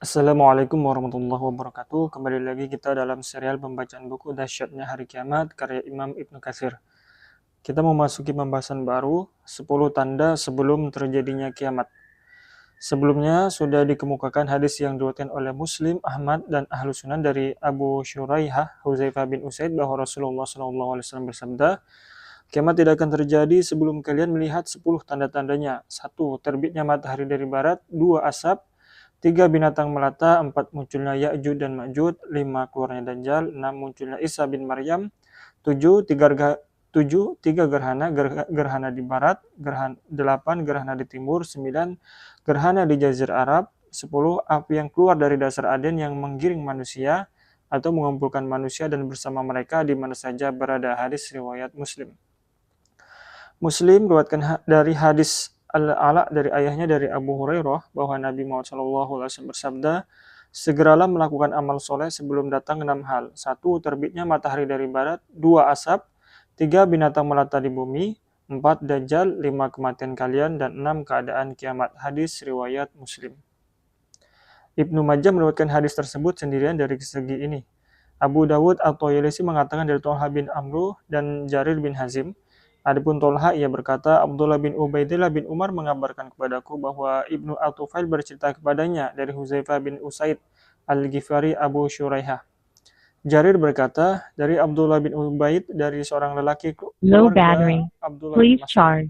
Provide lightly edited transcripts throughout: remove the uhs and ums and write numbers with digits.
Assalamualaikum warahmatullahi wabarakatuh. Kembali lagi kita dalam serial pembacaan buku Dahsyatnya Hari Kiamat karya Imam Ibnu Katsir. Kita memasuki pembahasan baru, 10 tanda sebelum terjadinya kiamat. Sebelumnya sudah dikemukakan hadis yang diriwayatkan oleh Muslim, Ahmad, dan Ahlu Sunan dari Abu Syuraihah, Huzaifah bin Usaid bahwa Rasulullah SAW bersabda, kiamat tidak akan terjadi sebelum kalian melihat 10 tanda-tandanya. 1. Terbitnya matahari dari barat. 2. Asap. 3. Binatang melata. 4. Munculnya Ya'juj dan Ma'juj. 5. Keluarnya Dajjal. 6. Munculnya Isa bin Maryam. 7. Tiga gerhana, gerhana di barat. 8. Gerhana di timur. 9. Gerhana di Jazirah Arab. 10. Api yang keluar dari dasar Aden yang menggiring manusia atau mengumpulkan manusia dan bersama mereka di mana saja berada. Hadis riwayat Muslim. Muslim meriwayatkan dari hadis Al-Ala dari ayahnya dari Abu Hurairah bahwa Nabi Muhammad SAW bersabda, segeralah melakukan amal soleh sebelum datang 6 hal. 1. Terbitnya matahari dari barat. 2. Asap. 3. Binatang melata di bumi. 4. Dajjal. 5. Kematian kalian. Dan 6. Keadaan kiamat. Hadis riwayat Muslim. Ibnu Majah meriwayatkan hadis tersebut sendirian dari segi ini. Abu Dawud At-Tayalisi mengatakan dari Thalha bin Amru dan Jarir bin Hazim. Adapun Thalha, ia berkata, Abdullah bin Ubaidillah bin Umar mengabarkan kepadaku bahwa Ibnu Al-Tufail bercerita kepadanya dari Huzaifah bin Usaid Al-Ghifari Abu Syuraihah. Jarir berkata, dari Abdullah bin Ubaid dari seorang lelaki keluarga Abdullah bin Mas'ud.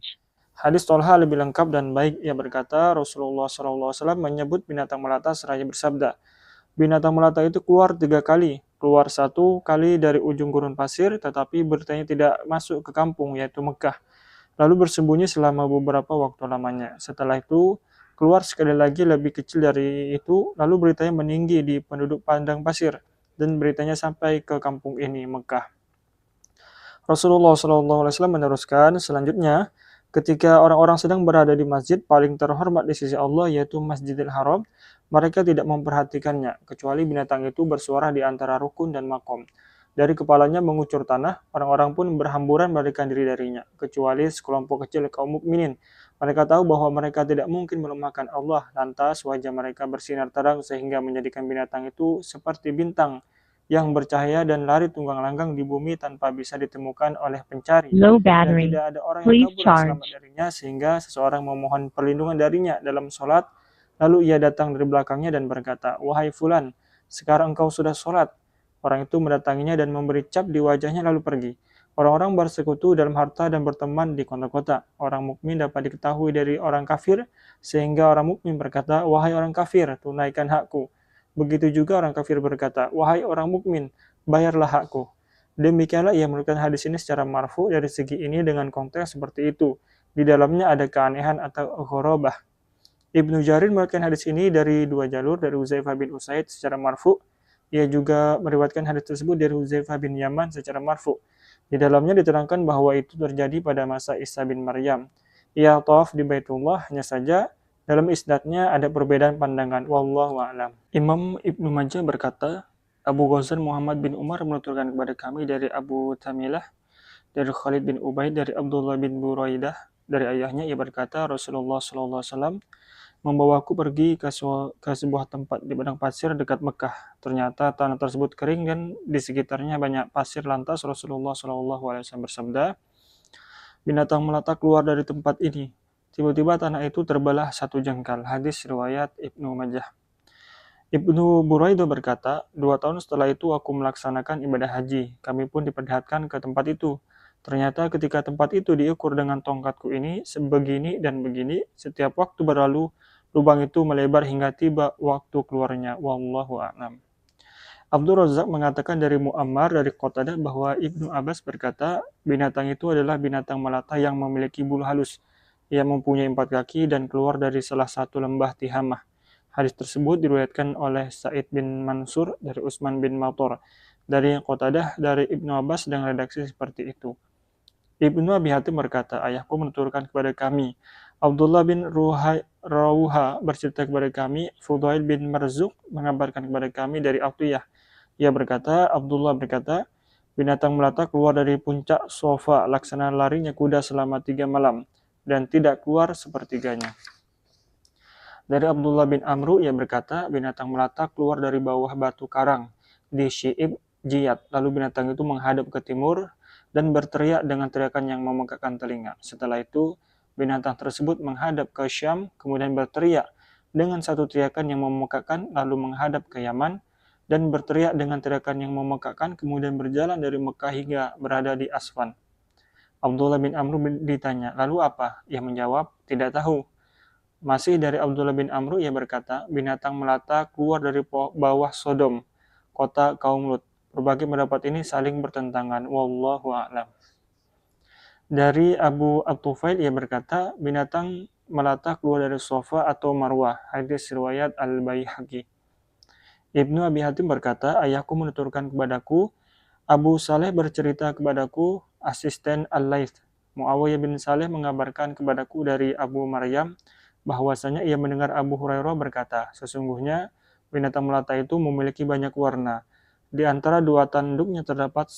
Hadis Thalha lebih lengkap dan baik. Ia berkata, Rasulullah SAW menyebut binatang melata seraya bersabda, binatang melata itu keluar 3 kali. Keluar 1 kali dari ujung gurun pasir, tetapi beritanya tidak masuk ke kampung, yaitu Mekah. Lalu bersembunyi selama beberapa waktu lamanya. Setelah itu, keluar sekali lagi lebih kecil dari itu, lalu beritanya meninggi di penduduk padang pasir, dan beritanya sampai ke kampung ini, Mekah. Rasulullah SAW meneruskan, selanjutnya, ketika orang-orang sedang berada di masjid paling terhormat di sisi Allah, yaitu Masjidil Haram, mereka tidak memperhatikannya, kecuali binatang itu bersuara di antara rukun dan makom. Dari kepalanya mengucur tanah, orang-orang pun berhamburan melarikan diri darinya, kecuali sekelompok kecil kaum mukminin. Mereka tahu bahwa mereka tidak mungkin melemahkan Allah, lantas wajah mereka bersinar terang sehingga menjadikan binatang itu seperti bintang yang bercahaya dan lari tunggang-langgang di bumi tanpa bisa ditemukan oleh pencari. Dan tidak ada orang yang kabur selamat darinya, sehingga seseorang memohon perlindungan darinya dalam sholat. Lalu ia datang dari belakangnya dan berkata, wahai fulan, sekarang engkau sudah sholat. Orang itu mendatanginya dan memberi cap di wajahnya lalu pergi. Orang-orang bersekutu dalam harta dan berteman di kota-kota. Orang mukmin dapat diketahui dari orang kafir, sehingga orang mukmin berkata, wahai orang kafir, tunaikan hakku. Begitu juga orang kafir berkata, wahai orang mukmin, bayarlah hakku. Demikianlah ia menurutkan hadis ini secara marfu. Dari segi ini dengan konteks seperti itu. Di dalamnya ada keanehan atau ghorobah. Ibnu Jarir meriwayatkan hadis ini dari 2 jalur, dari Huzaifah bin Usaid secara marfu. Ia juga meriwayatkan hadis tersebut dari Huzaifah bin Yaman secara marfu. Di dalamnya diterangkan bahwa itu terjadi pada masa Isa bin Maryam. Ia tawaf di Baitullah, hanya saja dalam isnadnya ada perbedaan pandangan. Wallahu a'lam. Imam Ibnu Majah berkata, Abu Ghazan Muhammad bin Umar menuturkan kepada kami dari Abu Tamilah, dari Khalid bin Ubaid, dari Abdullah bin Buraidah, dari ayahnya. Ia berkata, Rasulullah SAW membawaku pergi ke sebuah tempat di padang pasir dekat Mekah. Ternyata tanah tersebut kering dan di sekitarnya banyak pasir. Lantas Rasulullah SAW bersabda, binatang melata keluar dari tempat ini. Tiba-tiba tanah itu terbelah 1 jengkal. Hadis riwayat Ibnu Majah. Ibnu Buraidah berkata, 2 tahun setelah itu aku melaksanakan ibadah haji. Kami pun diperlihatkan ke tempat itu. Ternyata ketika tempat itu diukur dengan tongkatku ini, sebegini dan begini, setiap waktu berlalu, lubang itu melebar hingga tiba waktu keluarnya. Wallahu a'lam. Abdul Razak mengatakan dari Muammar dari Qatadah bahwa Ibnu Abbas berkata, binatang itu adalah binatang melata yang memiliki bulu halus. Ia mempunyai 4 kaki dan keluar dari salah satu lembah Tihamah. Hadis tersebut diriwayatkan oleh Sa'id bin Mansur dari Utsman bin Matur dari Qatadah dari Ibnu Abbas dengan redaksi seperti itu. Ibnu Abi Hatim berkata, ayahku menuturkan kepada kami, Abdullah bin Rawuha bercerita kepada kami, Fudail bin Marzuq mengabarkan kepada kami dari Atiyah. Ia berkata, Abdullah berkata, binatang melata keluar dari puncak sofa laksana larinya kuda selama 3 malam, dan tidak keluar sepertiganya. Dari Abdullah bin Amru, ia berkata, binatang melata keluar dari bawah batu karang di Syi'ib Jiyad. Lalu binatang itu menghadap ke timur dan berteriak dengan teriakan yang memegahkan telinga. Setelah itu, binatang tersebut menghadap ke Syam, kemudian berteriak dengan satu teriakan yang memegahkan, lalu menghadap ke Yaman, dan berteriak dengan teriakan yang memegahkan, kemudian berjalan dari Mekah hingga berada di Aswan. Abdullah bin Amru ditanya, lalu apa? Ia menjawab, tidak tahu. Masih dari Abdullah bin Amru, ia berkata, binatang melata keluar dari bawah Sodom, kota kaum Lut. Berbagai pendapat ini saling bertentangan. Wallahu a'lam. Dari Abu At-Tufail, ia berkata, binatang melata keluar dari Sofa atau Marwah. Hadis riwayat Al-Baihaqi. Ibnu Abi Hatim berkata, ayahku menuturkan kepadaku, Abu Saleh bercerita kepadaku, asisten Al-Laits. Muawiyah bin Saleh mengabarkan kepadaku dari Abu Maryam, bahwasanya ia mendengar Abu Hurairah berkata, sesungguhnya binatang melata itu memiliki banyak warna. Di antara dua tanduknya terdapat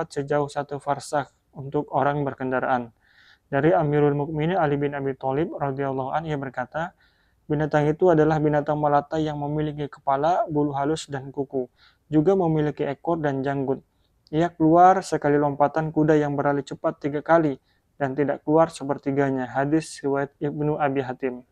sejauh satu farsakh untuk orang berkendaraan. Dari Amirul Mukminin Ali bin Abi Thalib radhiyallahu anhu, ia berkata, binatang itu adalah binatang melata yang memiliki kepala, bulu halus, dan kuku. Juga memiliki ekor dan janggut. Ia keluar sekali lompatan kuda yang berlari cepat 3 kali, dan tidak keluar sepertiganya. Hadis riwayat Ibnu Abi Hatim.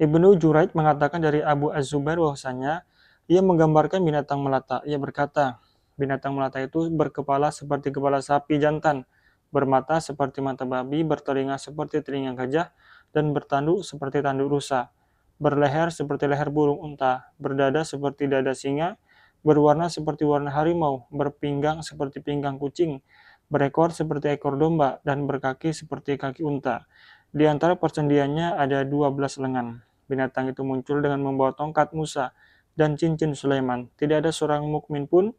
Ibnu Juraid mengatakan dari Abu Az-Zubair bahwasanya ia menggambarkan binatang melata. Ia berkata, binatang melata itu berkepala seperti kepala sapi jantan, bermata seperti mata babi, bertelinga seperti telinga gajah, dan bertanduk seperti tanduk rusa, berleher seperti leher burung unta, berdada seperti dada singa, berwarna seperti warna harimau, berpinggang seperti pinggang kucing, berekor seperti ekor domba, dan berkaki seperti kaki unta. Di antara persendiannya ada 12 lengan. Binatang itu muncul dengan membawa tongkat Musa dan cincin Sulaiman. Tidak ada seorang mukmin pun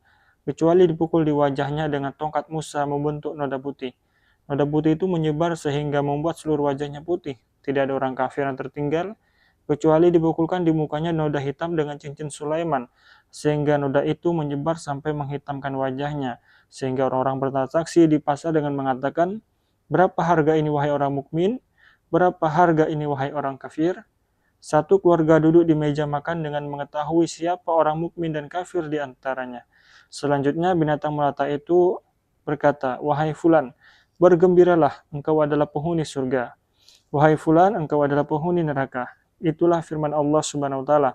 kecuali dipukul di wajahnya dengan tongkat Musa membentuk noda putih. Noda putih itu menyebar sehingga membuat seluruh wajahnya putih. Tidak ada orang kafir yang tertinggal, kecuali dipukulkan di mukanya noda hitam dengan cincin Sulaiman, sehingga noda itu menyebar sampai menghitamkan wajahnya, sehingga orang-orang bertransaksi di pasar dengan mengatakan, berapa harga ini wahai orang mukmin? Berapa harga ini wahai orang kafir? Satu keluarga duduk di meja makan dengan mengetahui siapa orang mukmin dan kafir di antaranya. Selanjutnya binatang melata itu berkata, wahai fulan, bergembiralah, engkau adalah penghuni surga. Wahai fulan, engkau adalah penghuni neraka. Itulah firman Allah Subhanahu wa taala.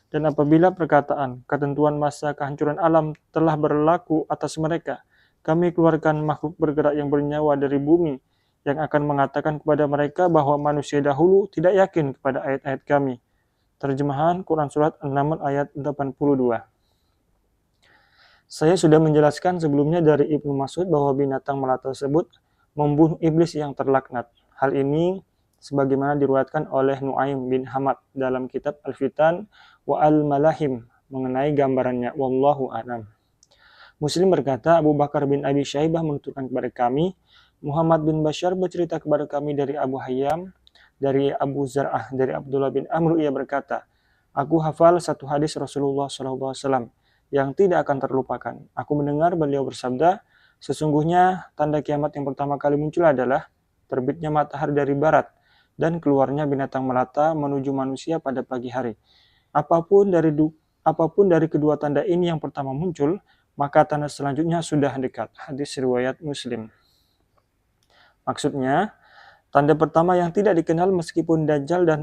Dan apabila perkataan, ketentuan masa kehancuran alam telah berlaku atas mereka, kami keluarkan makhluk bergerak yang bernyawa dari bumi, yang akan mengatakan kepada mereka bahwa manusia dahulu tidak yakin kepada ayat-ayat kami. Terjemahan Quran Surat An-Naml ayat 82. Saya sudah menjelaskan sebelumnya dari Ibnu Mas'ud bahwa binatang melata tersebut membunuh iblis yang terlaknat. Hal ini sebagaimana diriwayatkan oleh Nuaim bin Hamad dalam kitab Al-Fitan wa Al-Malahim mengenai gambarannya. Wallahu a'lam. Muslim berkata, Abu Bakar bin Abi Syaibah menuturkan kepada kami, Muhammad bin Bashar bercerita kepada kami dari Abu Hayyam, dari Abu Zar'ah, dari Abdullah bin Amr, ia berkata, aku hafal satu hadis Rasulullah SAW yang tidak akan terlupakan. Aku mendengar beliau bersabda, sesungguhnya tanda kiamat yang pertama kali muncul adalah terbitnya matahari dari barat dan keluarnya binatang melata menuju manusia pada pagi hari. Apapun dari kedua tanda ini yang pertama muncul, maka tanda selanjutnya sudah dekat. Hadis riwayat Muslim. Maksudnya, tanda pertama yang tidak dikenal meskipun Dajjal dan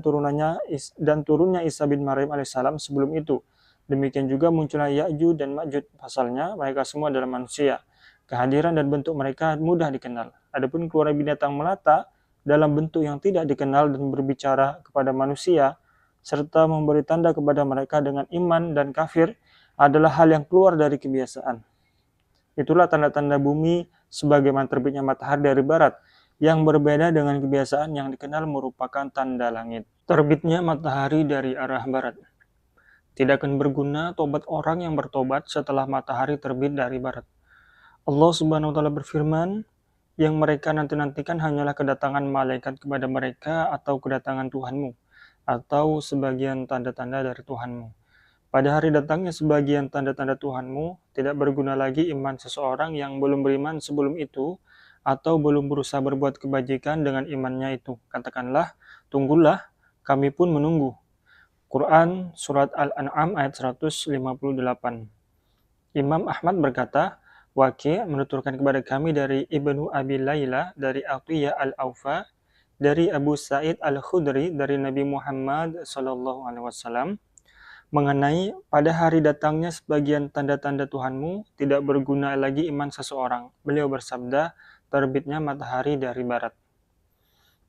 turunnya Isa bin Maryam alaihissalam sebelum itu. Demikian juga munculnya Ya'juj dan Ma'juj, pasalnya mereka semua adalah manusia. Kehadiran dan bentuk mereka mudah dikenal. Adapun keluar binatang melata dalam bentuk yang tidak dikenal dan berbicara kepada manusia, serta memberi tanda kepada mereka dengan iman dan kafir, adalah hal yang keluar dari kebiasaan. Itulah tanda-tanda bumi sebagaimana terbitnya matahari dari barat, yang berbeda dengan kebiasaan yang dikenal merupakan tanda langit. Terbitnya matahari dari arah barat. Tidak akan berguna tobat orang yang bertobat setelah matahari terbit dari barat. Allah Subhanahu wa taala berfirman, yang mereka nanti-nantikan hanyalah kedatangan malaikat kepada mereka atau kedatangan Tuhanmu, atau sebagian tanda-tanda dari Tuhanmu. Pada hari datangnya sebagian tanda-tanda Tuhanmu, tidak berguna lagi iman seseorang yang belum beriman sebelum itu, atau belum berusaha berbuat kebajikan dengan imannya itu. Katakanlah, tunggulah, kami pun menunggu. Quran Surat Al-An'am ayat 158. Imam Ahmad berkata, Waqi' menuturkan kepada kami dari Ibnu Abi Layla, dari Atiyah Al-Aufa, dari Abu Sa'id Al-Khudri, dari Nabi Muhammad SAW, mengenai pada hari datangnya sebagian tanda-tanda Tuhanmu, tidak berguna lagi iman seseorang. Beliau bersabda, terbitnya matahari dari barat.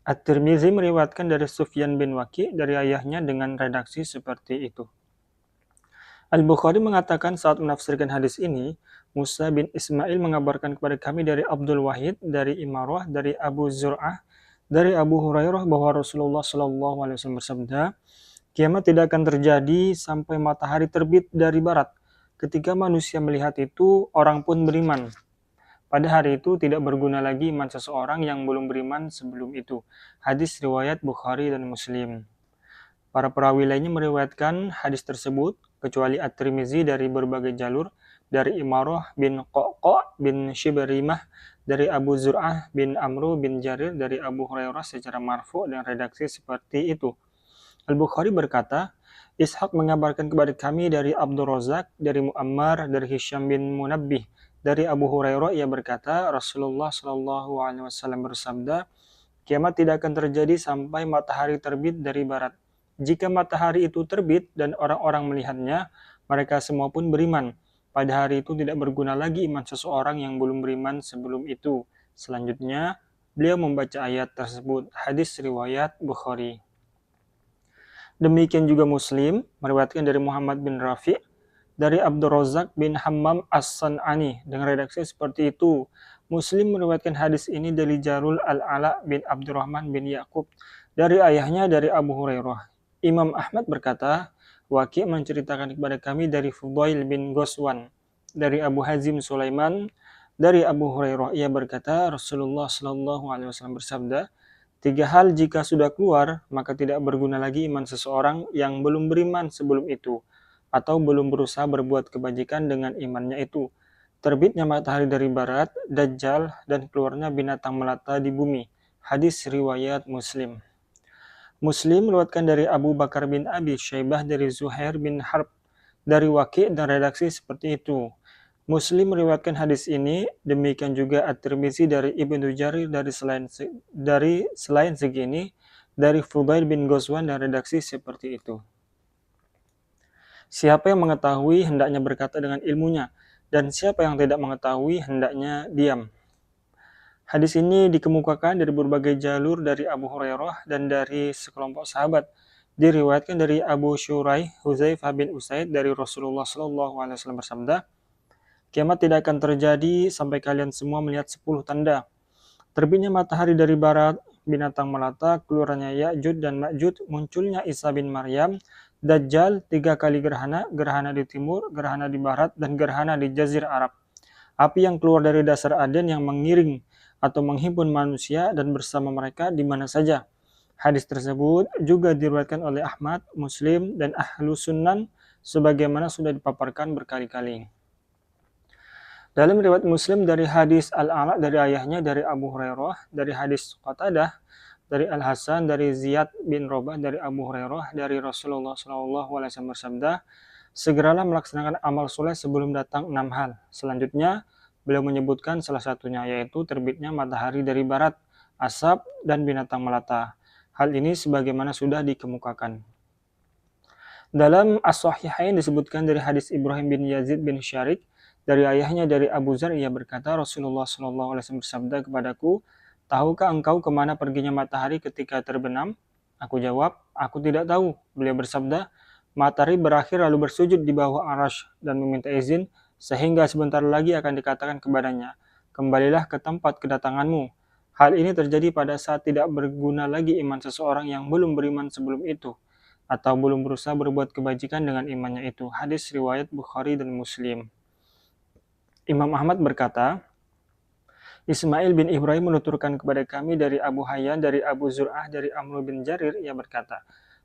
At-Tirmizi meriwayatkan dari Sufyan bin Waqi' dari ayahnya dengan redaksi seperti itu. Al-Bukhari mengatakan saat menafsirkan hadis ini, Musa bin Ismail mengabarkan kepada kami dari Abdul Wahid, dari Imarah, dari Abu Zur'ah, dari Abu Hurairah bahwa Rasulullah SAW bersabda, kiamat tidak akan terjadi sampai matahari terbit dari barat. Ketika manusia melihat itu, orang pun beriman. Pada hari itu tidak berguna lagi iman seseorang yang belum beriman sebelum itu. Hadis riwayat Bukhari dan Muslim. Para perawi lainnya meriwayatkan hadis tersebut, kecuali At-Tirmizi dari berbagai jalur, dari Imarah bin Qo'qo' bin Shibrimah, dari Abu Zur'ah bin Amru bin Jarir, dari Abu Hurairah secara marfu' dan redaksi seperti itu. Al-Bukhari berkata, Ishaq mengabarkan kepada kami dari Abdul Razak, dari Muammar, dari Hisham bin Munabbih, dari Abu Hurairah, ia berkata, Rasulullah SAW bersabda, kiamat tidak akan terjadi sampai matahari terbit dari barat. Jika matahari itu terbit dan orang-orang melihatnya, mereka semua pun beriman. Pada hari itu tidak berguna lagi iman seseorang yang belum beriman sebelum itu. Selanjutnya, beliau membaca ayat tersebut. Hadis riwayat Bukhari. Demikian juga Muslim meriwayatkan dari Muhammad bin Rafi' dari Abdul Razak bin Hammam As-San'ani dengan redaksi seperti itu. Muslim meriwayatkan hadis ini dari Jarul Al-Ala bin Abdurrahman bin Yaqub dari ayahnya dari Abu Hurairah. Imam Ahmad berkata, Waqi' menceritakan kepada kami dari Fudail bin Ghazwan, dari Abu Hazim Sulaiman, dari Abu Hurairah. Ia berkata, Rasulullah SAW bersabda, 3 hal jika sudah keluar, maka tidak berguna lagi iman seseorang yang belum beriman sebelum itu, atau belum berusaha berbuat kebajikan dengan imannya itu. Terbitnya matahari dari barat, Dajjal, dan keluarnya binatang melata di bumi. Hadis riwayat Muslim. Muslim meriwayatkan dari Abu Bakar bin Abi Syaibah, dari Zuhair bin Harb, dari Waqi' dan redaksi seperti itu. Muslim meriwayatkan hadis ini, demikian juga At-Tirmizi dari Ibnu Jarir dari selain segini, dari Fudail bin Ghazwan dan redaksi seperti itu. Siapa yang mengetahui hendaknya berkata dengan ilmunya, dan siapa yang tidak mengetahui hendaknya diam. Hadis ini dikemukakan dari berbagai jalur dari Abu Hurairah dan dari sekelompok sahabat. Diriwayatkan dari Abu Syuraih Huzaifah bin Usaid dari Rasulullah SAW bersabda, kiamat tidak akan terjadi sampai kalian semua melihat 10 tanda. Terbitnya matahari dari barat, binatang melata, keluarnya Ya'jud dan Ma'jud, munculnya Isa bin Maryam, Dajjal, 3 kali gerhana, gerhana di timur, gerhana di barat, dan gerhana di Jazirah Arab. Api yang keluar dari dasar Aden yang mengiring atau menghimpun manusia dan bersama mereka di mana saja. Hadis tersebut juga diriwayatkan oleh Ahmad, Muslim, dan Ahlu Sunan sebagaimana sudah dipaparkan berkali-kali. Dalam riwayat Muslim dari hadis Al-Ala dari ayahnya dari Abu Hurairah, dari hadis Qatadah, dari Al-Hasan, dari Ziyad bin Robah, dari Abu Hurairah, dari Rasulullah SAW bersabda, segeralah melaksanakan amal soleh sebelum datang 6 hal. Selanjutnya, beliau menyebutkan salah satunya yaitu terbitnya matahari dari barat, asap, dan binatang melata. Hal ini sebagaimana sudah dikemukakan. Dalam As-Sahihain disebutkan dari hadis Ibrahim bin Yazid bin Syarik, dari ayahnya dari Abu Zar, ia berkata, Rasulullah SAW bersabda kepadaku, tahukah engkau kemana perginya matahari ketika terbenam? Aku jawab, aku tidak tahu. Beliau bersabda, matahari berakhir lalu bersujud di bawah arash dan meminta izin, sehingga sebentar lagi akan dikatakan kepadanya, kembalilah ke tempat kedatanganmu. Hal ini terjadi pada saat tidak berguna lagi iman seseorang yang belum beriman sebelum itu, atau belum berusaha berbuat kebajikan dengan imannya itu. Hadis riwayat Bukhari dan Muslim. Imam Ahmad berkata, Ismail bin Ibrahim menuturkan kepada kami dari Abu Hayyan, dari Abu Zur'ah, dari Amr bin Jarir, ia berkata,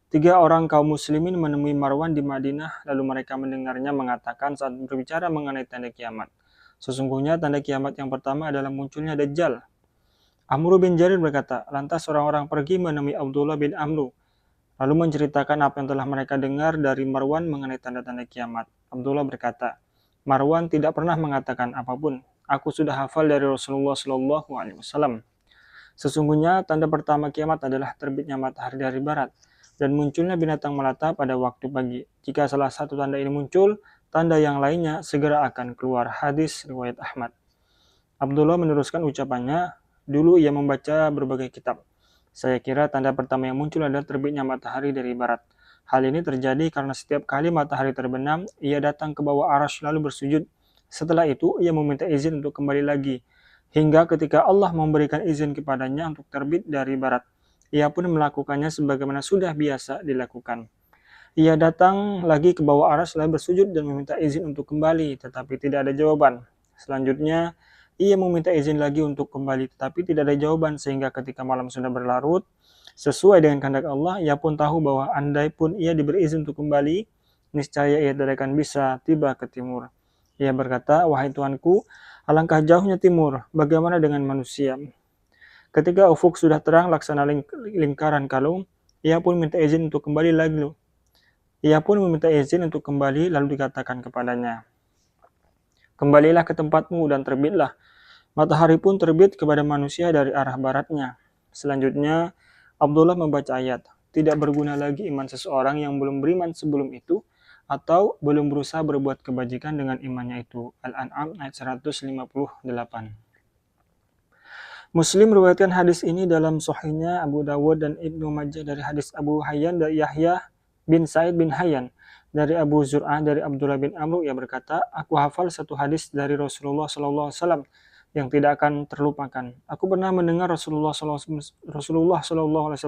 3 orang kaum muslimin menemui Marwan di Madinah, lalu mereka mendengarnya mengatakan saat berbicara mengenai tanda kiamat. Sesungguhnya tanda kiamat yang pertama adalah munculnya Dajjal. Amru bin Jarir berkata, lantas orang-orang pergi menemui Abdullah bin Amru, lalu menceritakan apa yang telah mereka dengar dari Marwan mengenai tanda-tanda kiamat. Abdullah berkata, Marwan tidak pernah mengatakan apapun. Aku sudah hafal dari Rasulullah Shallallahu Alaihi Wasallam. Sesungguhnya tanda pertama kiamat adalah terbitnya matahari dari barat dan munculnya binatang melata pada waktu pagi. Jika salah satu tanda ini muncul, tanda yang lainnya segera akan keluar. Hadis riwayat Ahmad. Abdullah meneruskan ucapannya, dulu ia membaca berbagai kitab. Saya kira tanda pertama yang muncul adalah terbitnya matahari dari barat. Hal ini terjadi karena setiap kali matahari terbenam, ia datang ke bawah arasy lalu bersujud. Setelah itu, ia meminta izin untuk kembali lagi. Hingga ketika Allah memberikan izin kepadanya untuk terbit dari barat, ia pun melakukannya sebagaimana sudah biasa dilakukan. Ia datang lagi ke bawah arasy lalu bersujud dan meminta izin untuk kembali, tetapi tidak ada jawaban. Selanjutnya, ia meminta izin lagi untuk kembali, tetapi tidak ada jawaban sehingga ketika malam sudah berlarut, sesuai dengan kehendak Allah, ia pun tahu bahwa andai pun ia diberi izin untuk kembali, niscaya ia tidak akan bisa tiba ke timur. Ia berkata, wahai Tuanku, alangkah jauhnya timur, bagaimana dengan manusia? Ketika ufuk sudah terang laksana lingkaran kalung, ia pun minta izin untuk kembali lagi. Ia pun meminta izin untuk kembali, lalu dikatakan kepadanya, kembalilah ke tempatmu dan terbitlah. Matahari pun terbit kepada manusia dari arah baratnya. Selanjutnya, Abdullah membaca ayat, tidak berguna lagi iman seseorang yang belum beriman sebelum itu, atau belum berusaha berbuat kebajikan dengan imannya itu. Al-An'am ayat 158. Muslim meriwayatkan hadis ini dalam sahihnya, Abu Dawud dan Ibnu Majah dari hadis Abu Hayyan dari Yahya bin Sa'id bin Hayyan dari Abu Zur'ah dari Abdullah bin Amr. Ia berkata, aku hafal satu hadis dari Rasulullah SAW yang tidak akan terlupakan. Aku pernah mendengar Rasulullah SAW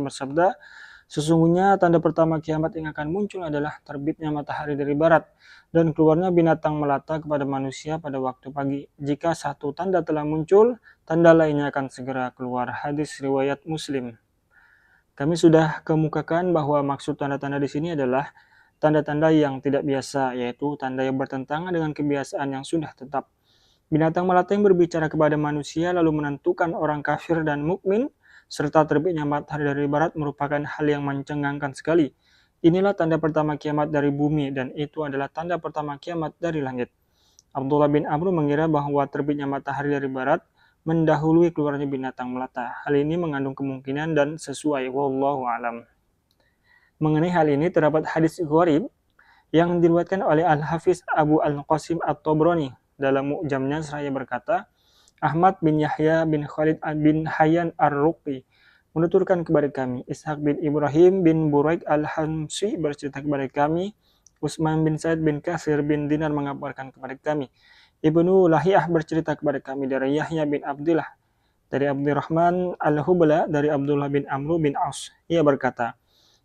bersabda, sesungguhnya tanda pertama kiamat yang akan muncul adalah terbitnya matahari dari barat dan keluarnya binatang melata kepada manusia pada waktu pagi. Jika satu tanda telah muncul, tanda lainnya akan segera keluar. Hadis riwayat Muslim. Kami sudah kemukakan bahwa maksud tanda-tanda di sini adalah tanda-tanda yang tidak biasa, yaitu tanda yang bertentangan dengan kebiasaan yang sudah tetap. Binatang melata yang berbicara kepada manusia lalu menentukan orang kafir dan mukmin serta terbitnya matahari dari barat merupakan hal yang mencengangkan sekali. Inilah tanda pertama kiamat dari bumi dan itu adalah tanda pertama kiamat dari langit. Abdullah bin Amr mengira bahwa terbitnya matahari dari barat mendahului keluarnya binatang melata. Hal ini mengandung kemungkinan dan sesuai, wallahu alam. Mengenai hal ini terdapat hadis gharib yang diriwayatkan oleh Al-Hafiz Abu Al-Qasim At-Tabrani dalam Mu'jamnya seraya berkata, Ahmad bin Yahya bin Khalid bin Hayyan Ar-Ruqi menuturkan kepada kami, Ishaq bin Ibrahim bin Buraik Al-Hamsi bercerita kepada kami, Utsman bin Said bin Katsir bin Dinar mengabarkan kepada kami, Ibnu Lahiyah bercerita kepada kami dari Yahya bin Abdullah, dari Abdurrahman Al-Hubla, dari Abdullah bin Amr bin Aus. Ia berkata,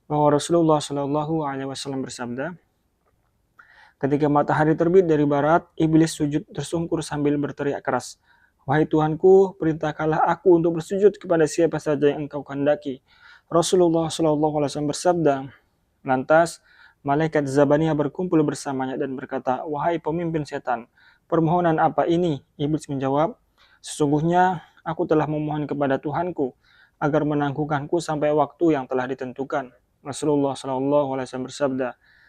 bahwa Rasulullah Shallallahu Alaihi Wasallam bersabda, ketika matahari terbit dari barat, iblis sujud tersungkur sambil berteriak keras, wahai Tuhanku, perintahkanlah aku untuk bersujud kepada siapa saja yang engkau kehendaki. Rasulullah Shallallahu Alaihi Wasallam bersabda, lantas malaikat Zabaniyah berkumpul bersamanya dan berkata, wahai pemimpin setan, permohonan apa ini? Iblis menjawab, sesungguhnya aku telah memohon kepada Tuhanku agar menangguhkanku sampai waktu yang telah ditentukan. Rasulullah Shallallahu Alaihi Wasallam bersabda,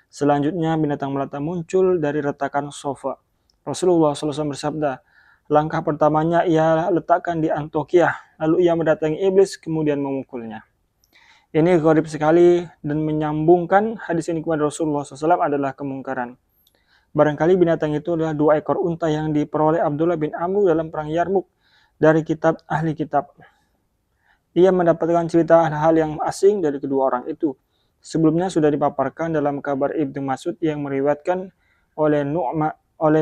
selanjutnya binatang melata muncul dari retakan sofa. Rasulullah SAW bersabda, langkah pertamanya ia letakkan di Antioquia, lalu ia mendatangi iblis kemudian memukulnya. Ini gharib sekali dan menyambungkan hadis ini kepada Rasulullah SAW adalah kemungkaran. Barangkali binatang itu adalah 2 ekor unta yang diperoleh Abdullah bin Amr dalam perang Yarmuk dari kitab ahli kitab. Ia mendapatkan cerita hal-hal yang asing dari kedua orang itu. Sebelumnya sudah dipaparkan dalam kabar Ibnu Mas'ud yang meriwayatkan oleh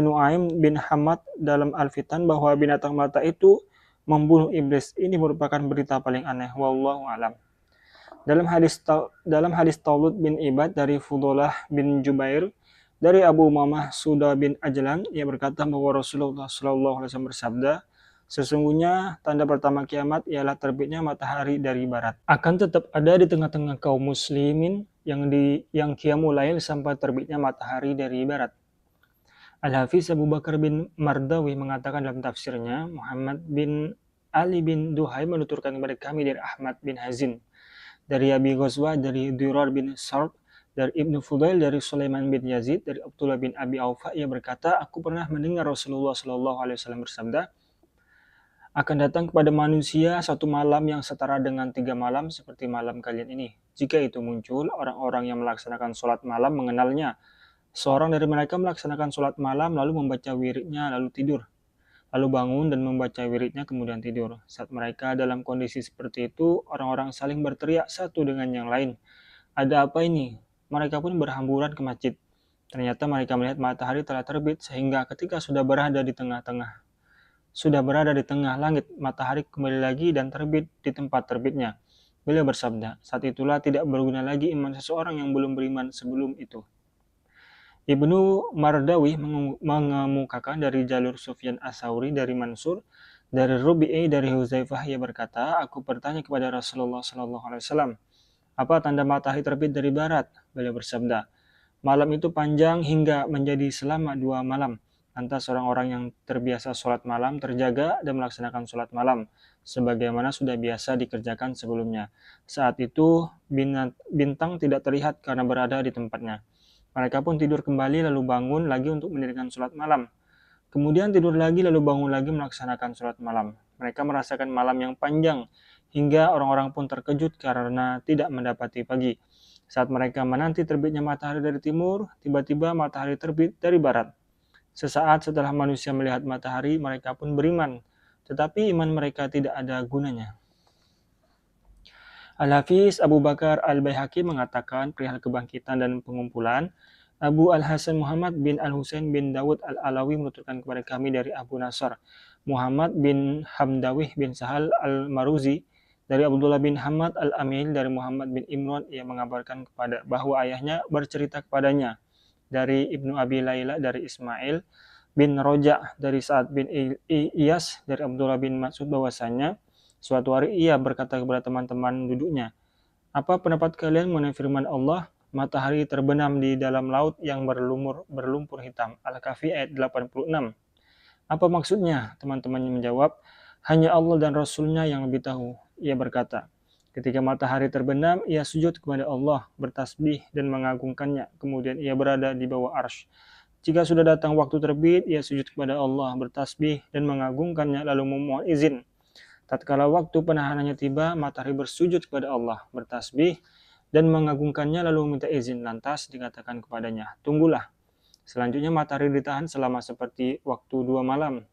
Nu'aim bin Hamad dalam Al-Fitan bahwa binatang melata itu membunuh iblis. Ini merupakan berita paling aneh. Wallahu alam. Dalam hadis Taulut bin Ibad dari Fudalah bin Jubair dari Abu Umamah Suda bin Ajlan, ia berkata bahwa Rasulullah SAW bersabda, sesungguhnya tanda pertama kiamat ialah terbitnya matahari dari barat. Akan tetap ada di tengah-tengah kaum muslimin yang qiyamul lail sampai terbitnya matahari dari barat. Al-Hafiz Abu Bakar bin Mardawi mengatakan dalam tafsirnya, Muhammad bin Ali bin Duhai menuturkan kepada kami dari Ahmad bin Hazin, dari Abi Ghazwa, dari Durar bin Sa'd, dari Ibnu Fudail, dari Sulaiman bin Yazid, dari Abdullah bin Abi Aufa, ia berkata, aku pernah mendengar Rasulullah Shallallahu Alaihi Wasallam bersabda, akan datang kepada manusia satu malam yang setara dengan 3 malam seperti malam kalian ini. Jika itu muncul, orang-orang yang melaksanakan sholat malam mengenalnya. Seorang dari mereka melaksanakan sholat malam lalu membaca wiridnya lalu tidur. Lalu bangun dan membaca wiridnya kemudian tidur. Saat mereka dalam kondisi seperti itu, orang-orang saling berteriak satu dengan yang lain. Ada apa ini? Mereka pun berhamburan ke masjid. Ternyata mereka melihat matahari telah terbit sehingga ketika sudah berada di tengah langit, matahari kembali lagi dan terbit di tempat terbitnya. Beliau bersabda, saat itulah tidak berguna lagi iman seseorang yang belum beriman sebelum itu. Ibnu Mardawi mengemukakan dari jalur Sufyan As-Sauri dari Mansur, dari Rubi'i dari Huzaifah, ia berkata, aku bertanya kepada Rasulullah SAW, apa tanda matahari terbit dari barat? Beliau bersabda, malam itu panjang hingga menjadi selama 2 malam. Lantas orang-orang yang terbiasa sholat malam terjaga dan melaksanakan sholat malam, sebagaimana sudah biasa dikerjakan sebelumnya. Saat itu bintang tidak terlihat karena berada di tempatnya. Mereka pun tidur kembali lalu bangun lagi untuk mendirikan sholat malam. Kemudian tidur lagi lalu bangun lagi melaksanakan sholat malam. Mereka merasakan malam yang panjang hingga orang-orang pun terkejut karena tidak mendapati pagi. Saat mereka menanti terbitnya matahari dari timur, tiba-tiba matahari terbit dari barat. Sesaat setelah manusia melihat matahari, mereka pun beriman. Tetapi iman mereka tidak ada gunanya. Al-Hafiz Abu Bakar Al-Baihaqi mengatakan perihal kebangkitan dan pengumpulan, Abu Al-Hasan Muhammad bin Al-Husain bin Dawud Al-Alawi menuturkan kepada kami dari Abu Nasr, Muhammad bin Hamdawih bin Sahal Al-Maruzi, dari Abdullah bin Hamad Al-Amil, dari Muhammad bin Imran, ia mengabarkan kepada bahwa ayahnya bercerita kepadanya, dari Ibnu Abi Layla, dari Ismail bin Roja, dari Sa'ad bin Iyas, dari Abdullah bin Mas'ud bahwasanya suatu hari ia berkata kepada teman-teman duduknya, apa pendapat kalian mengenai firman Allah, matahari terbenam di dalam laut yang berlumpur hitam. Al-Kahfi ayat 86. Apa maksudnya? Teman-temannya menjawab, hanya Allah dan Rasulnya yang lebih tahu. Ia berkata, ketika matahari terbenam, ia sujud kepada Allah, bertasbih dan mengagungkannya. Kemudian ia berada di bawah arsy. Jika sudah datang waktu terbit, ia sujud kepada Allah, bertasbih dan mengagungkannya, lalu memohon izin. Tatkala waktu penahanannya tiba, matahari bersujud kepada Allah, bertasbih dan mengagungkannya lalu meminta izin. Lantas dikatakan kepadanya, tunggulah. Selanjutnya matahari ditahan selama seperti waktu 2 malam.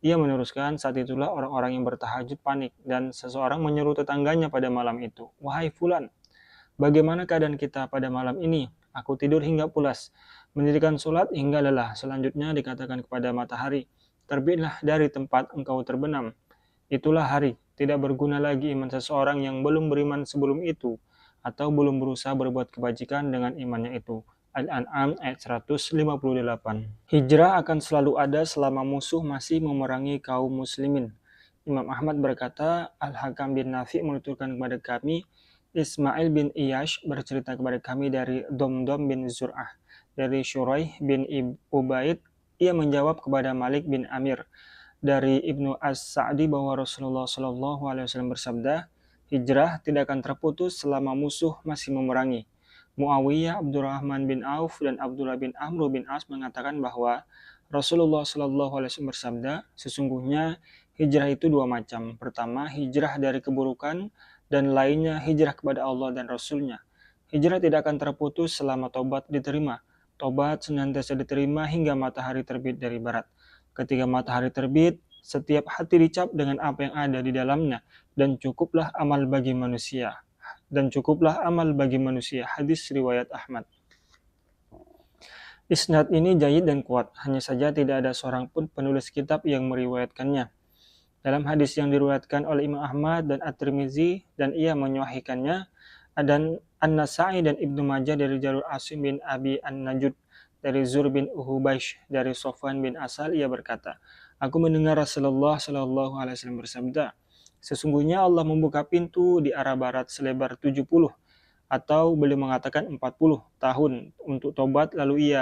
Ia meneruskan, saat itulah orang-orang yang bertahajud panik dan seseorang menyeru tetangganya pada malam itu, wahai fulan, bagaimana keadaan kita pada malam ini? Aku tidur hingga pulas, mendirikan sholat hingga lelah. Selanjutnya dikatakan kepada matahari, terbitlah dari tempat engkau terbenam. Itulah hari, tidak berguna lagi iman seseorang yang belum beriman sebelum itu, atau belum berusaha berbuat kebajikan dengan imannya itu. Al-An'am ayat 158. Hijrah akan selalu ada selama musuh masih memerangi kaum muslimin. Imam Ahmad berkata, Al-Hakam bin Nafi menuturkan kepada kami, Ismail bin Iyash bercerita kepada kami dari Domdom bin Zur'ah, dari Syuraih bin Ubaid, ia menjawab kepada Malik bin Amir, dari Ibnu As-Sa'di bahwa Rasulullah SAW bersabda, hijrah tidak akan terputus selama musuh masih memerangi. Muawiyah, Abdurrahman bin Auf, dan Abdullah bin Amr bin As mengatakan bahwa Rasulullah SAW bersabda, sesungguhnya hijrah itu 2 macam. Pertama, hijrah dari keburukan, dan lainnya hijrah kepada Allah dan Rasulnya. Hijrah tidak akan terputus selama tobat diterima. Tobat senantiasa diterima hingga matahari terbit dari barat. Ketika matahari terbit, setiap hati dicap dengan apa yang ada di dalamnya, dan cukuplah amal bagi manusia. Hadis riwayat Ahmad. Isnad ini jayyid dan kuat, hanya saja tidak ada seorang pun penulis kitab yang meriwayatkannya. Dalam hadis yang diriwayatkan oleh Imam Ahmad dan At-Tirmizi, dan ia menyahihkannya, dan An-Nasa'i dan Ibnu Majah dari jalur Asim bin Abi An-Najud, dari Zur bin Uhubaish, dari Sofwan bin Asal, ia berkata, aku mendengar Rasulullah SAW bersabda, sesungguhnya Allah membuka pintu di arah barat selebar 70, atau beliau mengatakan 40 tahun untuk tobat, lalu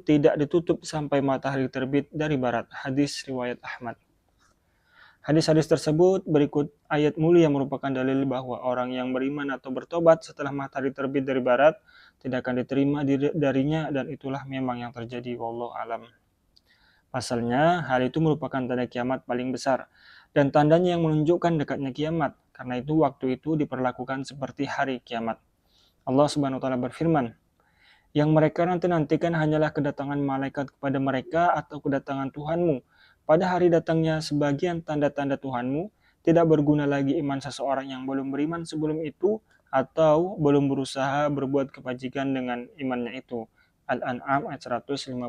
tidak ditutup sampai matahari terbit dari barat. Hadis riwayat Ahmad. Hadis-hadis tersebut berikut ayat mulia merupakan dalil bahwa orang yang beriman atau bertobat setelah matahari terbit dari barat tidak akan diterima darinya, dan itulah memang yang terjadi, wallahu alam. Pasalnya, hal itu merupakan tanda kiamat paling besar dan tandanya yang menunjukkan dekatnya kiamat. Karena itu waktu itu diperlakukan seperti hari kiamat. Allah Subhanahu wa taala berfirman, yang mereka nanti-nantikan hanyalah kedatangan malaikat kepada mereka atau kedatangan Tuhanmu. Pada hari datangnya sebagian tanda-tanda Tuhanmu, tidak berguna lagi iman seseorang yang belum beriman sebelum itu atau belum berusaha berbuat kebajikan dengan imannya itu. Al-An'am ayat 158.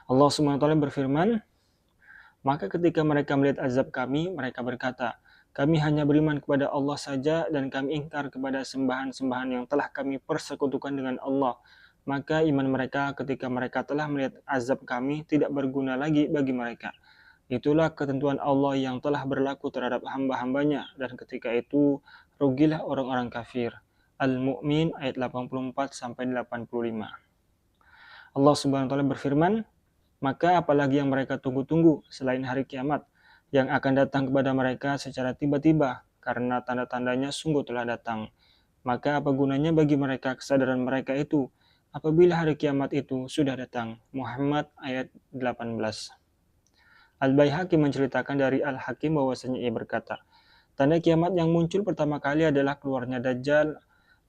Allah SWT berfirman, maka ketika mereka melihat azab kami, mereka berkata, kami hanya beriman kepada Allah saja dan kami ingkar kepada sembahan-sembahan yang telah kami persekutukan dengan Allah. Maka iman mereka ketika mereka telah melihat azab kami tidak berguna lagi bagi mereka. Itulah ketentuan Allah yang telah berlaku terhadap hamba-hambanya, dan ketika itu rugilah orang-orang kafir. Al-Mu'min ayat 84-85. Allah Subhanahu wa taala berfirman, maka apalagi yang mereka tunggu-tunggu selain hari kiamat yang akan datang kepada mereka secara tiba-tiba karena tanda-tandanya sungguh telah datang. Maka apa gunanya bagi mereka kesadaran mereka itu apabila hari kiamat itu sudah datang. Muhammad ayat 18. Al-Baihaqi menceritakan dari Al-Hakim bahwasanya ia berkata, tanda kiamat yang muncul pertama kali adalah keluarnya Dajjal,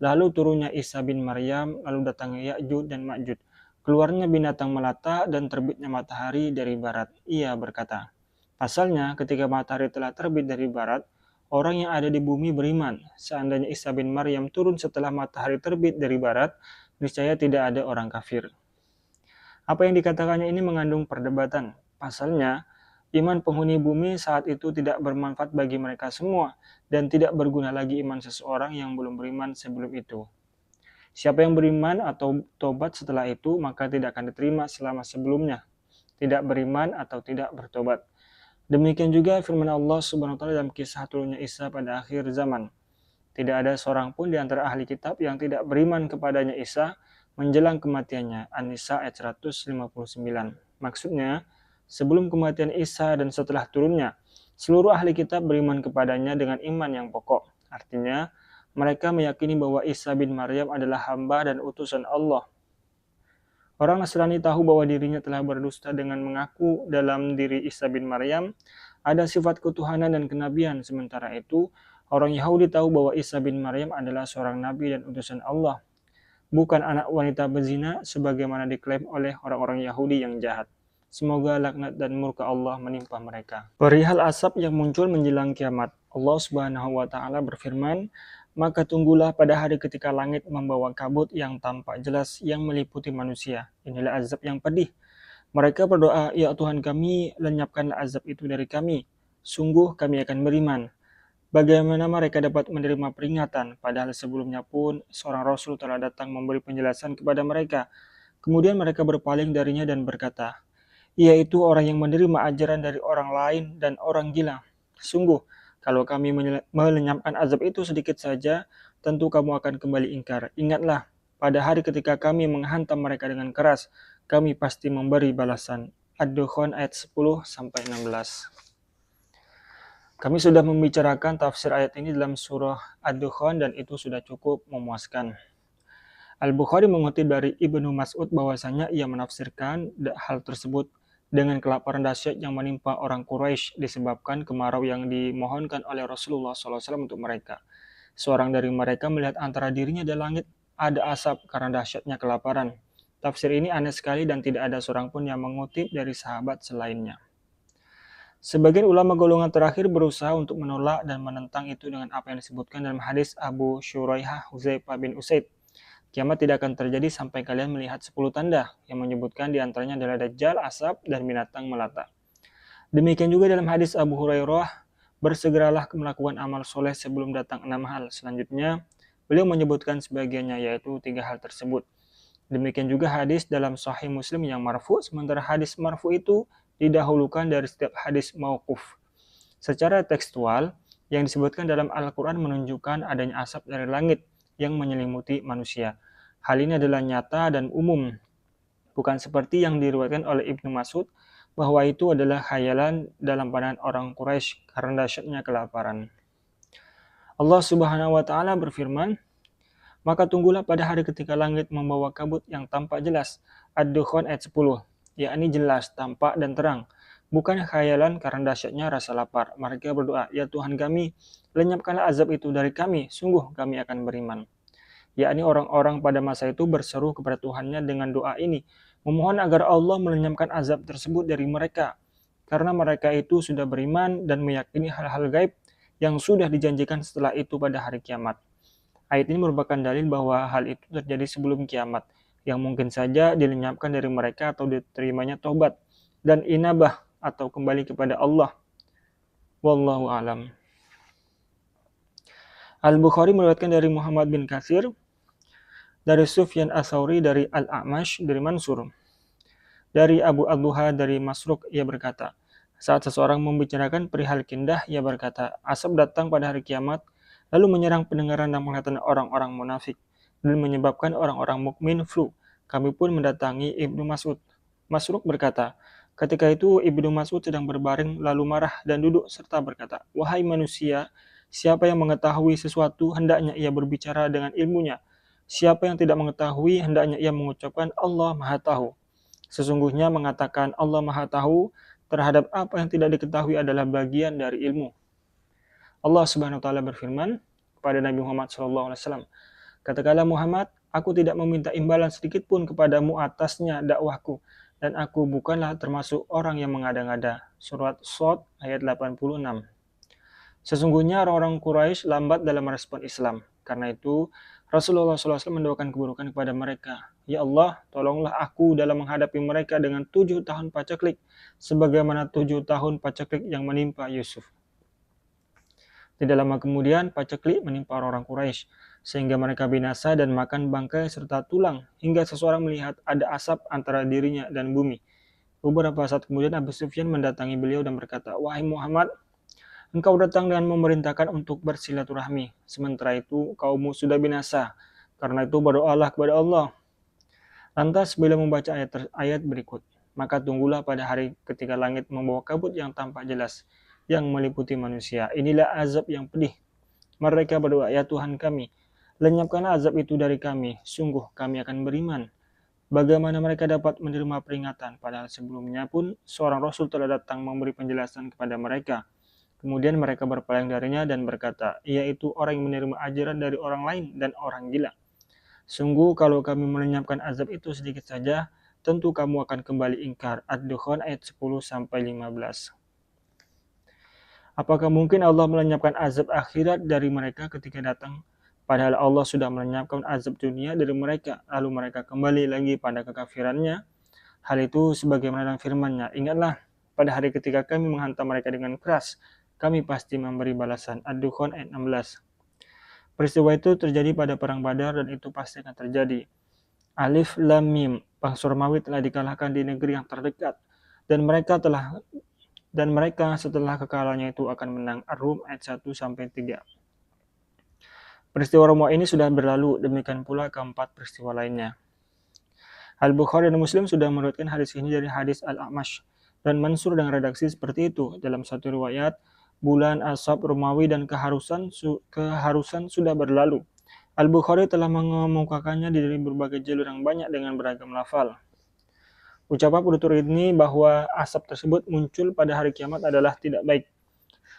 lalu turunnya Isa bin Maryam, lalu datangnya Ya'juj dan Ma'juj, keluarnya binatang melata dan terbitnya matahari dari barat. Ia berkata, pasalnya ketika matahari telah terbit dari barat, orang yang ada di bumi beriman. Seandainya Isa bin Maryam turun setelah matahari terbit dari barat, niscaya tidak ada orang kafir. Apa yang dikatakannya ini mengandung perdebatan. Pasalnya, iman penghuni bumi saat itu tidak bermanfaat bagi mereka semua dan tidak berguna lagi iman seseorang yang belum beriman sebelum itu. Siapa yang beriman atau tobat setelah itu, maka tidak akan diterima selama sebelumnya. Tidak beriman atau tidak bertobat. Demikian juga firman Allah Subhanahu wa taala dalam kisah turunnya Isa pada akhir zaman. Tidak ada seorang pun di antara ahli kitab yang tidak beriman kepadanya Isa menjelang kematiannya. An-Nisa ayat 159. Maksudnya, sebelum kematian Isa dan setelah turunnya, seluruh ahli kitab beriman kepadanya dengan iman yang pokok. Artinya, mereka meyakini bahwa Isa bin Maryam adalah hamba dan utusan Allah. Orang Nasrani tahu bahwa dirinya telah berdusta dengan mengaku dalam diri Isa bin Maryam ada sifat ketuhanan dan kenabian. Sementara itu, orang Yahudi tahu bahwa Isa bin Maryam adalah seorang nabi dan utusan Allah, bukan anak wanita berzina sebagaimana diklaim oleh orang-orang Yahudi yang jahat. Semoga laknat dan murka Allah menimpa mereka. Perihal asap yang muncul menjelang kiamat, Allah Subhanahu wa taala berfirman, maka tunggulah pada hari ketika langit membawa kabut yang tampak jelas yang meliputi manusia. Inilah azab yang pedih. Mereka berdoa, ya Tuhan kami, lenyapkanlah azab itu dari kami. Sungguh kami akan beriman. Bagaimana mereka dapat menerima peringatan, padahal sebelumnya pun seorang Rasul telah datang memberi penjelasan kepada mereka. Kemudian mereka berpaling darinya dan berkata, yaitu orang yang menerima ajaran dari orang lain dan orang gila. Sungguh, kalau kami melenyapkan azab itu sedikit saja, tentu kamu akan kembali ingkar. Ingatlah, pada hari ketika kami menghantam mereka dengan keras, kami pasti memberi balasan. Ad-Dukhan ayat 10-16. Kami sudah membicarakan tafsir ayat ini dalam surah Ad-Dukhan dan itu sudah cukup memuaskan. Al-Bukhari mengutip dari Ibnu Mas'ud bahwasanya ia menafsirkan hal tersebut dengan kelaparan dahsyat yang menimpa orang Quraisy disebabkan kemarau yang dimohonkan oleh Rasulullah SAW untuk mereka. Seorang dari mereka melihat antara dirinya dan langit ada asap karena dahsyatnya kelaparan. Tafsir ini aneh sekali dan tidak ada seorang pun yang mengutip dari sahabat selainnya. Sebagian ulama golongan terakhir berusaha untuk menolak dan menentang itu dengan apa yang disebutkan dalam hadis Abu Shuraihah Huzaifah bin Usaid. Kiamat tidak akan terjadi sampai kalian melihat 10 tanda yang menyebutkan diantaranya adalah Dajjal, asap, dan binatang melata. Demikian juga dalam hadis Abu Hurairah, bersegeralah melakukan amal soleh sebelum datang 6 hal. Selanjutnya, beliau menyebutkan sebagiannya yaitu 3 hal tersebut. Demikian juga hadis dalam Sahih Muslim yang marfu, sementara hadis marfu itu didahulukan dari setiap hadis mauquf. Secara tekstual, yang disebutkan dalam Al-Quran menunjukkan adanya asap dari langit yang menyelimuti manusia. Hal ini adalah nyata dan umum, bukan seperti yang diriwayatkan oleh Ibnu Mas'ud bahwa itu adalah khayalan dalam pandangan orang Quraisy karena dahsyatnya kelaparan. Allah Subhanahu wa taala berfirman, "Maka tunggulah pada hari ketika langit membawa kabut yang tampak jelas." Ad-Dukhan ayat 10, yakni jelas, tampak dan terang. Bukan khayalan karena dahsyatnya rasa lapar. Mereka berdoa, "Ya Tuhan kami, lenyapkanlah azab itu dari kami, sungguh kami akan beriman." Yakni orang-orang pada masa itu berseru kepada Tuhannya dengan doa ini, memohon agar Allah melenyapkan azab tersebut dari mereka, karena mereka itu sudah beriman dan meyakini hal-hal gaib yang sudah dijanjikan setelah itu pada hari kiamat. Ayat ini merupakan dalil bahwa hal itu terjadi sebelum kiamat, yang mungkin saja dilenyapkan dari mereka atau diterimanya taubat dan inabah atau kembali kepada Allah. Wallahu alam. Al-Bukhari meriwayatkan dari Muhammad bin Katsir, dari Sufyan Ats-Tsauri, dari Al-A'mash, dari Mansur, dari Abu Ad-Duha, dari Masruq, ia berkata, saat seseorang membicarakan perihal kindah, ia berkata, asap datang pada hari kiamat, lalu menyerang pendengaran dan penglihatan orang-orang munafik, dan menyebabkan orang-orang mukmin flu. Kami pun mendatangi Ibnu Mas'ud. Masruq berkata, ketika itu Ibnu Mas'ud sedang berbaring, lalu marah dan duduk, serta berkata, wahai manusia, siapa yang mengetahui sesuatu, hendaknya ia berbicara dengan ilmunya. Siapa yang tidak mengetahui, hendaknya ia mengucapkan Allah Maha Tahu. Sesungguhnya mengatakan Allah Maha Tahu terhadap apa yang tidak diketahui adalah bagian dari ilmu. Allah Subhanahu wa taala berfirman kepada Nabi Muhammad SAW, katakanlah Muhammad, aku tidak meminta imbalan sedikit pun kepadamu atasnya dakwahku, dan aku bukanlah termasuk orang yang mengada-ngada. Surat Shad ayat 86. Sesungguhnya orang-orang Quraisy lambat dalam merespon Islam. Karena itu, Rasulullah SAW mendoakan keburukan kepada mereka. Ya Allah, tolonglah aku dalam menghadapi mereka dengan 7 tahun paceklik, sebagaimana 7 tahun paceklik yang menimpa Yusuf. Tidak lama kemudian, paceklik menimpa orang-orang Quraisy, sehingga mereka binasa dan makan bangkai serta tulang, hingga seseorang melihat ada asap antara dirinya dan bumi. Beberapa saat kemudian Abu Sufyan mendatangi beliau dan berkata, wahai Muhammad, engkau datang dengan memerintahkan untuk bersilaturahmi, sementara itu kaummu sudah binasa. Karena itu berdoalah kepada Allah. Lantas bila membaca ayat berikut, maka tunggulah pada hari ketika langit membawa kabut yang tampak jelas, yang meliputi manusia. Inilah azab yang pedih. Mereka berdoa, ya Tuhan kami, lenyapkanlah azab itu dari kami, sungguh kami akan beriman. Bagaimana mereka dapat menerima peringatan, padahal sebelumnya pun seorang Rasul telah datang memberi penjelasan kepada mereka. Kemudian mereka berpaling darinya dan berkata, ia itu orang yang menerima ajaran dari orang lain dan orang gila. Sungguh kalau kami melenyapkan azab itu sedikit saja, tentu kamu akan kembali ingkar. Ad-Dukhan ayat 10-15. Apakah mungkin Allah melenyapkan azab akhirat dari mereka ketika datang? Padahal Allah sudah melenyapkan azab dunia dari mereka, lalu mereka kembali lagi pada kekafirannya. Hal itu sebagaimana dalam firman-Nya, ingatlah pada hari ketika kami menghantam mereka dengan keras, kami pasti memberi balasan. Ad-Dukhan ayat 16. Peristiwa itu terjadi pada perang Badar dan itu pasti akan terjadi. Alif Lam Mim, bangsa Romawi telah dikalahkan di negeri yang terdekat dan mereka setelah kekalahannya itu akan menang. Ar-Rum ayat 1-3. Peristiwa Romawi ini sudah berlalu, demikian pula keempat peristiwa lainnya. Al-Bukhari dan Muslim sudah meriwayatkan hadis ini dari hadis Al-A'mash dan Mansur dengan redaksi seperti itu. Dalam satu riwayat, bulan Ashab Romawi dan keharusan sudah berlalu. Al-Bukhari telah mengemukakannya di berbagai jalur yang banyak dengan beragam lafal. Ucapan penutur ini bahwa asap tersebut muncul pada hari kiamat adalah tidak baik.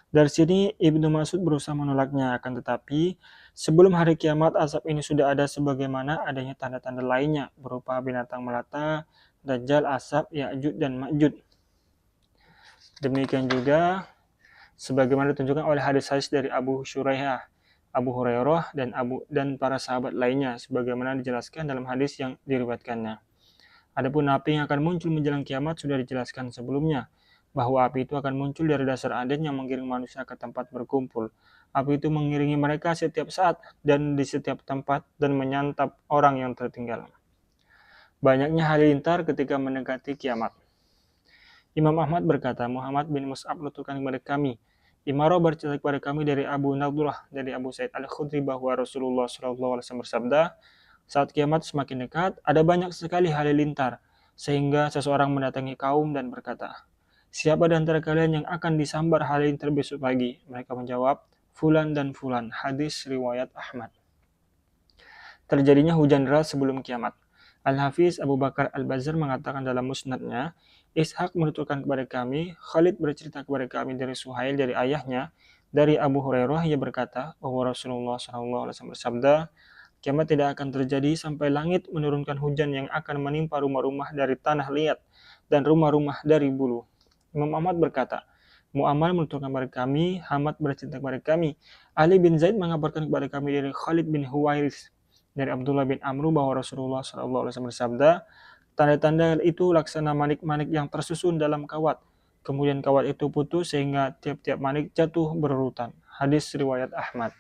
Dari sini Ibnu Mas'ud berusaha menolaknya, akan tetapi sebelum hari kiamat asap ini sudah ada sebagaimana adanya tanda-tanda lainnya berupa binatang melata, dajjal, asap, Ya'juj dan Ma'juj. Demikian juga sebagaimana ditunjukkan oleh hadis-hadis dari Abu Hurairah, Abu Hurairah dan para sahabat lainnya sebagaimana dijelaskan dalam hadis yang diriwayatkannya. Adapun api yang akan muncul menjelang kiamat sudah dijelaskan sebelumnya, bahwa api itu akan muncul dari dasar Aden yang mengiring manusia ke tempat berkumpul. Api itu mengiringi mereka setiap saat dan di setiap tempat dan menyantap orang yang tertinggal. Banyaknya halilintar ketika mendekati kiamat. Imam Ahmad berkata, Muhammad bin Mus'ab menuturkan kepada kami, Imarah bercerita kepada kami dari Abu Nadurah, dari Abu Sa'id Al-Khudri bahwa Rasulullah SAW bersabda, saat kiamat semakin dekat, ada banyak sekali halilintar, sehingga seseorang mendatangi kaum dan berkata, Siapa di antara kalian yang akan disambar halilintar besok pagi? Mereka menjawab, Fulan dan Fulan. Hadis riwayat Ahmad. Terjadinya hujan deras sebelum kiamat. Al-Hafiz Abu Bakar Al-Bazar mengatakan dalam musnadnya, Ishaq menuturkan kepada kami, Khalid bercerita kepada kami dari Suhail dari ayahnya, dari Abu Hurairah ia berkata bahwa Rasulullah SAW bersabda, kiamat tidak akan terjadi sampai langit menurunkan hujan yang akan menimpa rumah-rumah dari tanah liat dan rumah-rumah dari bulu. Imam Ahmad berkata, Mu'amal menuturkan kepada kami, Hamad bercerita kepada kami, Ali bin Zaid mengabarkan kepada kami dari Khalid bin Huwairis, dari Abdullah bin Amru bahwa Rasulullah SAW bersabda, tanda-tanda itu laksana manik-manik yang tersusun dalam kawat. Kemudian kawat itu putus sehingga tiap-tiap manik jatuh berurutan. Hadis riwayat Ahmad.